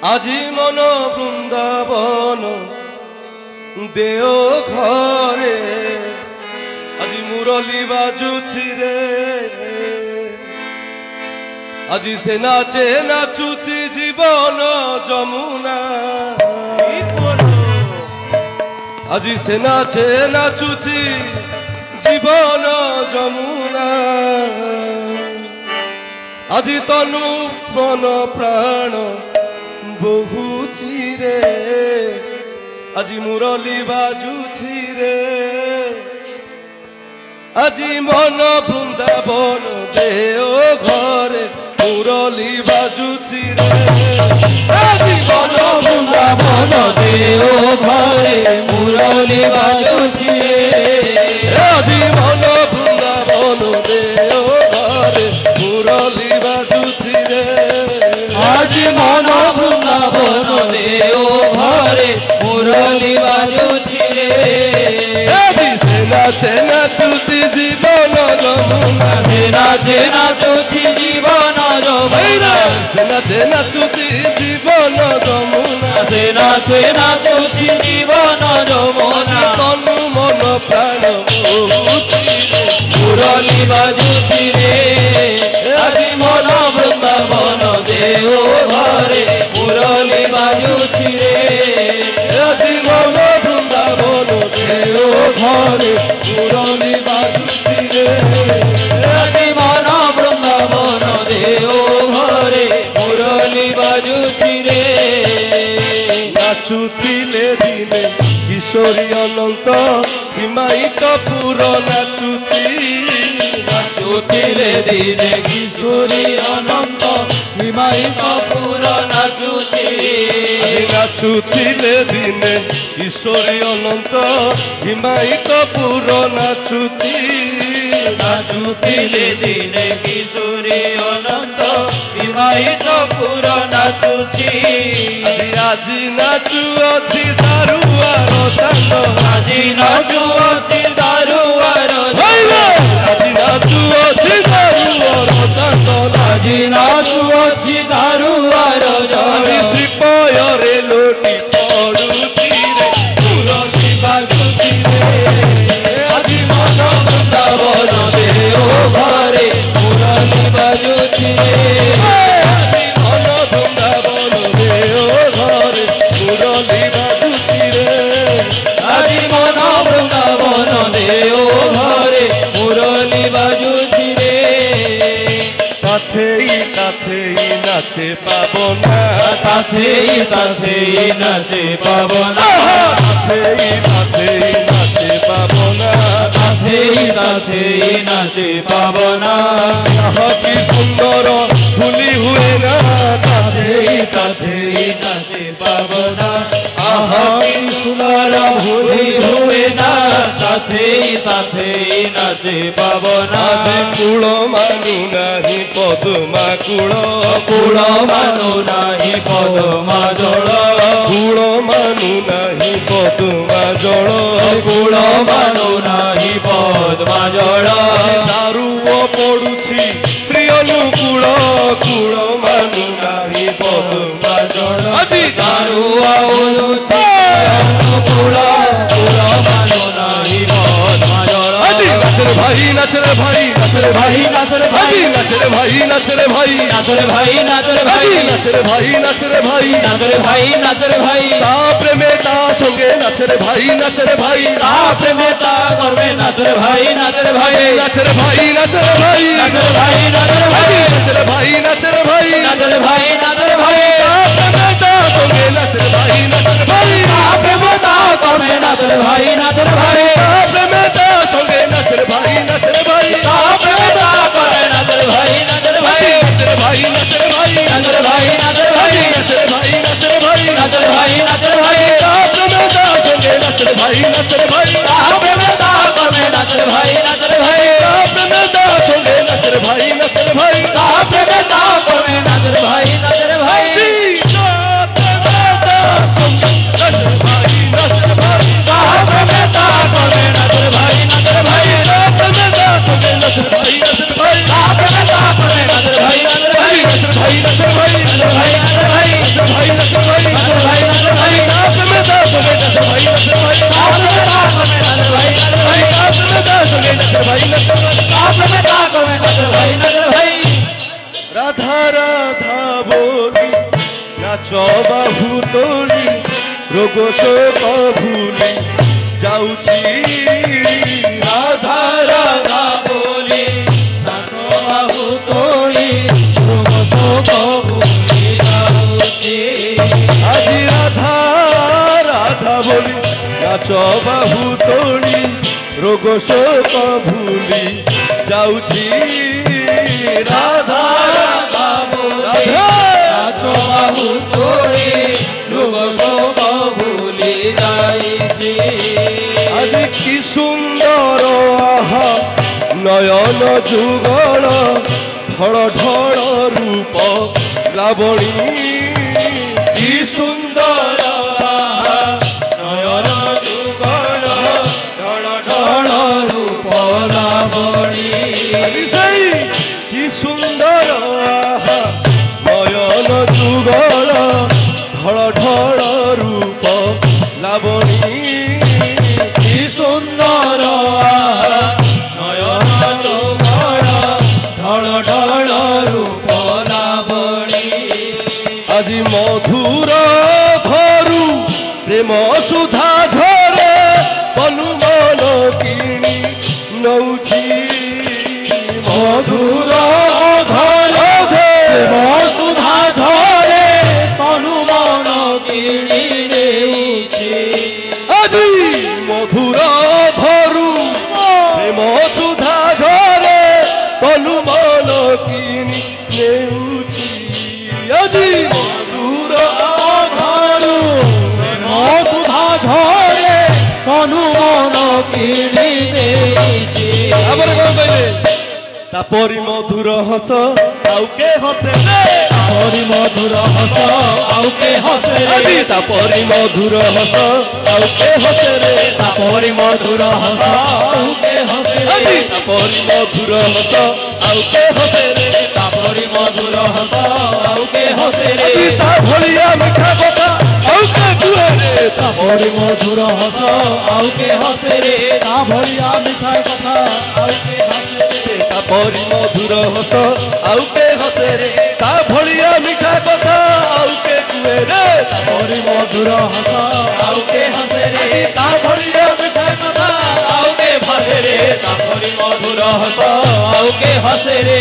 আজি মন বৃন্দাবন দেও ঘরে আজি মুরলি বাজুছি রে আজি সে নাচে নাচুছি জীবন যমুনা আজি সে নাচে নাচুছি জীবন যমুনা আজি তনু মন প্রাণ বহুছি রে আজি মুরলি বাজুছি রে আজি মন বৃন্দাবন দেও ঘরে মুরলি বাজুছি রে আজি মন বৃন্দাবন দেও ঘরে মুরলি বাজুছি রে আজি মন বৃন্দাবন দেও ঘরে মুরলি বাজুছি রে আজি মন বৃন্দাবন দেও ঘরে মুরলি বাজুছি রে নাচে নাচুছি জীবন যমুনা নাচে নাচুছি জীবন যমুনা নাচে নাচুছি জীবন যমুনা নাচে নাচুছি জীবন যমুনা তনু মন প্রাণ মুরলি বাজুছি রে আজি মন বৃন্দাবন দেও ঘরে মুরলি বাজুছি রে আজি মন বৃন্দাবন দেও ঘরে মুরলি বাজুছি রে আজি মন বৃন্দাবন দেও ঘরে মুরলি বাজুছি রে নাচুଥିଲେ দিনে কিশোরী অনন্ত হিমাই কপুর নাচুছি নাচুଥିଲେ দিনে কিশোরী অনন্ত হিমাই কপুর নাচুছি নাচুଥିଲେ দিনে কিশোরী অনন্ত হিমাই কপুর নাচুছি নাচুଥିଲେ দিনে কিশোরী অনন্ত হিমাই কপুর নাচুছি আজি নাচুଅছি দারুয়ার চান্দ আজি নাচুଅছি দারুয়ার আজি নাচুଅছি দারুয়ার চান্দ আজি নাচুଅছি দারুয়ার আজি শ্রীপୟରେ লোটি পড়ুছি রে মুরলি বাজুছি রে আজি মন বৃন্দাবন দেও ঘরে মুরলি বাজুছি রে আজি মন বৃন্দাবন দেও ঘরে মুরলি বাজুছি রে আজি মন বৃন্দাবন দেও ঘরে মুরলি বাজুছি রে কাথেই কাথেই নাচে পাবনা তাথেই তাথেই নাচে পাবনা কাথেই কাথেই নাচে পাবনা তাথেই তাথেই নাচে পাবনা কি সুন্দর ভুলি হুয়ে না তাথেই তাথেই নাচে পাবনা আহা কি সুন্দর ভুলি হুয়ে না তাথেই তাথেই নাচে পাবনা কূল মানু নাহি পদ্মা কূল কুল মানু নাহি পদ্মা জল কূল মানু নাহি পদ্মা জল কুল মানু নাহি পদ্মা জল দারুও পড়ুছি শ্রী অনুকূল কূল মানু নাহি পদ্মা জল আজি দারুয়া উলুছি অনুকূল কুল মানু নাহি পদ্মা জল আজি নাচরে ভাই নাচরে ভাই নাচরে ভাই নাচরে ভাই আজি নাচরে ভাই নাচরে ভাই নাচরে ভাই নাচরে ভাই আজি নাচরে ভাই নাচরে ভাই নাচরে ভাই নাচরে ভাই তা প্রেমে তা সঙ্গে নাচরে ভাই নাচরে ভাই তা প্রেমে তা করবে নাচরে ভাই নাচরে ভাই নাচরে ভাই নাচরে ভাই নাচরে ভাই নাচরে ভাই নাচরে ভাই নাচরে ভাই নাচরে ভাই নাচরে ভাই তা প্রেমে তা সঙ্গে নাচরে ভাই নাচরে ভাই তা প্রেমে তা করবে নাচরে ভাই নাচরে ভাই তা প্রেমে তা সঙ্গে নাচরে ভাই নাচরে ভাই তা প্রেমে তা করে নাচরে ভাই নাচরে ভাই নাচরে ভাই নাচরে ভাই নাচরে ভাই নাচরে ভাই নাচরে ভাই নাচরে ভাই নাচরে ভাই নাচরে ভাই তা প্রেমে তা সঙ্গে নাচরে ভাই নাচরে ভাই তা প্রেমে তা করবে নাচরে ভাই নাচরে ভাই তা প্রেমে তা সঙ্গে নাচরে ভাই নাচরে ভাই তা প্রেমে তা করবে নাচরে ভাই নাচরে ভাই তা প্রেমে তা করবে নাচরে ভাই নাচরে ভাই তা প্রেমে তা করবে নাচরে ভাই নাচরে ভাই তা প্রেমে তা করবে নাচরে ভাই নাচরে ভাই নাচরে ভাই নাচরে ভাই নাচরে ভাই নাচরে ভাই নাচরে ভাই ନାଚ ବାହୁ ତୋଳି ରୋଗ ଶୋକ ଭୁଲି ଯାଉଛି ରାଧା ରାଧା ବୋଲି ନାଚ ବାହୁ ତୋଳି ରୋଗ ଶୋକ ଭୁଲି ଯାଉଛି। ଆଜି ରାଧା ରାଧା ବୋଲି ନାଚ ବାହୁ ତୋଳି ରୋଗ ଶୋକ ଭୁଲି ଯାଉଛି ରାଧା ରାଧା ବୋଲି ନାଚ ବାହୁ ତୋଳି ରୋଗ ଶୋକ ଭୁଲି ଯାଇଛି। ଆଜି କି ସୁନ୍ଦର ଆହା ନୟନ ଯୁଗଳ ଢଳ ଢଳ ରୂପ ଲାବଣୀ କି ସୁନ୍ଦର ନୟନ ଯୁଗଳ ଢଳ ଢଳ ରୂପ ଲାବଣୀ। ଆଜି ସେଇ କି ସୁନ୍ଦର ଆହା ନୟନ ଯୁଗଳ ଢଳ ଢଳ ରୂପ ଲାବଣୀ କି ସୁନ୍ଦର ନୟନ ଯୁଗଳ ଢଳ ଢଳ ରୂପ ଲାବଣୀ। আজি মধুর ধরু প্রেম সুধা ঝরে বনু মন কিনি নৌছি মধুর ধরে প্রেম সুধা ঝরে তনু মন কিনি নেଉଛି। আজি মধুর ধরু প্রেম সুধা ঝরে বনু মন কিনি নেউছি আজি মধুর ধরু প্রেম সুধা ঝরে তনু মন কিনি নেଉଛି। তারপরে কোন কইলে তাপরি মধুর হস আউ কে হসে তাপরি মধুর হস আউ কে হসে আজি তাপরি মধুর হস আউ কে হসে রে তাপরি মধুর হস আউ কে হসে আজি তাপরি মধুর হস আউ কে হসে রে তাপরি মধুর হস আউ কে হসে রে আজি তা ভলিয়া মিঠা কথা আউ কে কুহে রে তাপরি মধুর হস আউ কে হসে রে তা ভলিয়া মিঠা কথা আউ কে হসে রে তাপরি মধুর হস আউ কে হসে রে তা ভলিয়া মিঠা কথা আউ কে কুহে রে তাপরি মধুর হস আউ কে হসে রে তা ভলিয়া মিঠা কথা আউ কে হসে রে তাপরি মধুর হস আউ কে হসে রে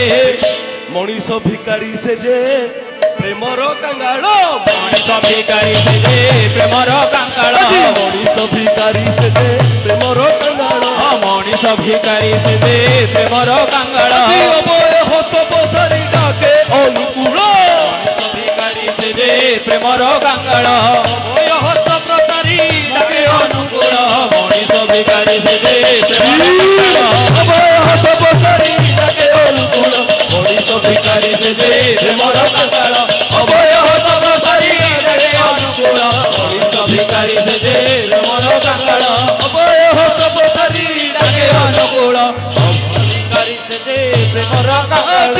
মଣିষ ভিকারি সে যে প্রেমর কাঙ্গাল মଣିଷ ଭିକାରୀ ସେ ଯେ ପ୍ରେମର କାଙ୍ଗାଳ আজি মଣିষ ভিকারি সে যে প্রেমর কাঙ্গাল ମଣିଷ ଭିକାରୀ ସେ ଯେ ପ୍ରେମର କାଙ୍ଗାଳ আজি অবয় হস বসারি ডাকে অনুকূল ମଣିଷ ଭିକାରୀ ସେ ଯେ ପ୍ରେମର କାଙ୍ଗାଳ অবয় হস প্রতারি ଡାକେ ଅନୁକୂଳ ମଣିଷ ଭିକାରୀ ସେ ଯେ ପ୍ରେମର କାଙ୍ଗାଳ অবয় হস বসারি ডাকে অনুকূল ମଣିଷ ଭିକାରୀ ସେ ଯେ ପ୍ରେମର କାଙ୍ଗାଳ ଅଭୟ ହସ ପ୍ରସାରୀ ଡାକେ ଅନୁକୂଳ ମଣିଷ ଭିକାରୀ ସେ ଯେ ପ୍ରେମର କାଙ୍ଗାଳ অবয় হস বসারি ଡାକେ ଅନୁକୂଳ ଭିକାରୀ ସେ ଯେ ପ୍ରେମର କାଙ୍ଗାଳ।